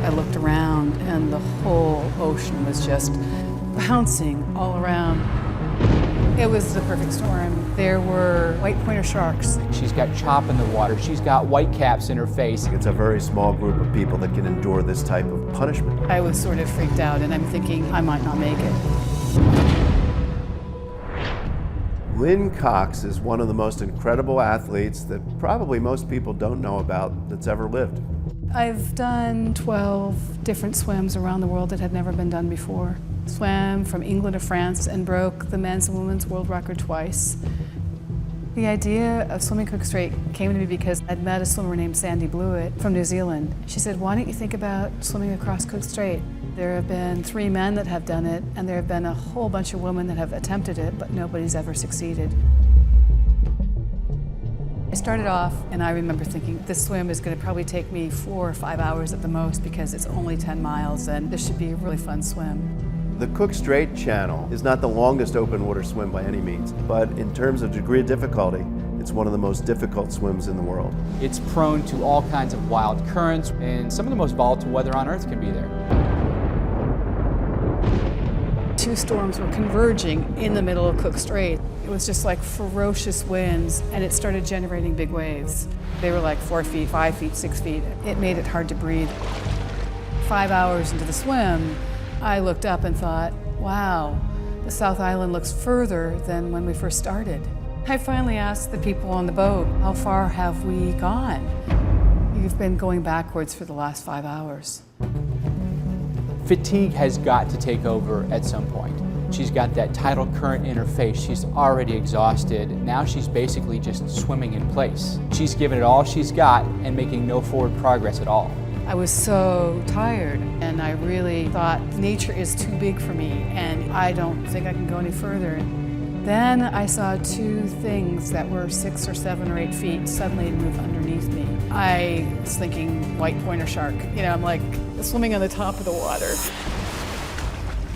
I looked around and the whole ocean was just bouncing all around. It was the perfect storm. There were white pointer sharks. She's got chop in the water. She's got white caps in her face. It's a very small group of people that can endure this type of punishment. I was sort of freaked out and I'm thinking I might not make it. Lynne Cox is one of the most incredible athletes that probably most people don't know about that's ever lived. I've done 12 different swims around the world that had never been done before. Swam from England to France and broke the men's and women's world record twice. The idea of swimming Cook Strait came to me because I'd met a swimmer named Sandy Blewett from New Zealand. She said, why don't you think about swimming across Cook Strait? There have been 3 men that have done it, and there have been a whole bunch of women that have attempted it, but nobody's ever succeeded. I started off, and I remember thinking, this swim is going to probably take me 4 or 5 hours at the most because it's only 10 miles, and this should be a really fun swim. The Cook Strait Channel is not the longest open water swim by any means, but in terms of degree of difficulty, it's one of the most difficult swims in the world. It's prone to all kinds of wild currents, and some of the most volatile weather on Earth can be there. 2 storms were converging in the middle of Cook Strait. It was just like ferocious winds, and it started generating big waves. They were like 4 feet, 5 feet, 6 feet. It made it hard to breathe. 5 hours into the swim, I looked up and thought, wow, the South Island looks further than when we first started. I finally asked the people on the boat, how far have we gone? You've been going backwards for the last 5 hours. Fatigue has got to take over at some point. She's got that tidal current in her face. She's already exhausted. Now she's basically just swimming in place. She's given it all she's got and making no forward progress at all. I was so tired, and I really thought nature is too big for me, and I don't think I can go any further. Then I saw 2 things that were 6 or 7 or 8 feet suddenly move underneath me. I was thinking white pointer shark. You know, I'm like swimming on the top of the water.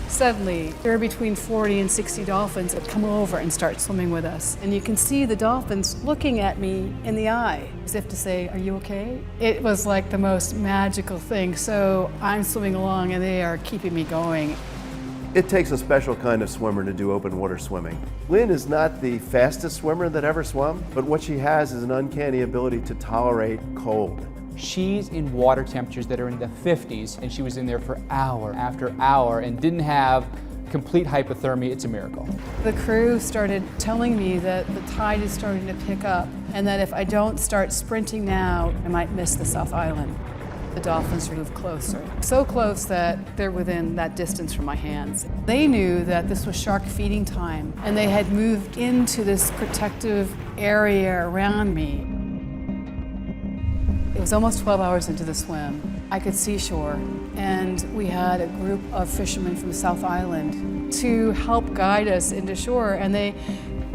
Suddenly, there are between 40 and 60 dolphins that come over and start swimming with us. And you can see the dolphins looking at me in the eye, as if to say, are you okay? It was like the most magical thing. So I'm swimming along and they are keeping me going. It takes a special kind of swimmer to do open water swimming. Lynne is not the fastest swimmer that ever swum, but what she has is an uncanny ability to tolerate cold. She's in water temperatures that are in the 50s, and she was in there for hour after hour and didn't have complete hypothermia. It's a miracle. The crew started telling me that the tide is starting to pick up and that if I don't start sprinting now, I might miss the South Island. The dolphins moved closer, so close that they're within that distance from my hands. They knew that this was shark feeding time, and they had moved into this protective area around me. It was almost 12 hours into the swim. I could see shore, and we had a group of fishermen from the South Island to help guide us into shore, and they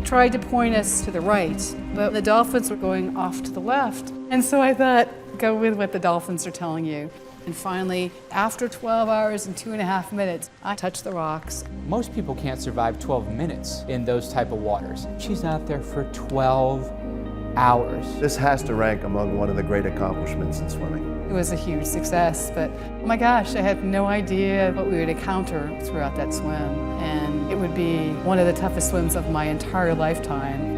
tried to point us to the right, but the dolphins were going off to the left. And so I thought, go with what the dolphins are telling you. And finally, after 12 hours and 2.5 minutes, I touched the rocks. Most people can't survive 12 minutes in those type of waters. She's out there for 12 hours. This has to rank among one of the great accomplishments in swimming. It was a huge success, but oh my gosh, I had no idea what we would encounter throughout that swim. And it would be one of the toughest swims of my entire lifetime.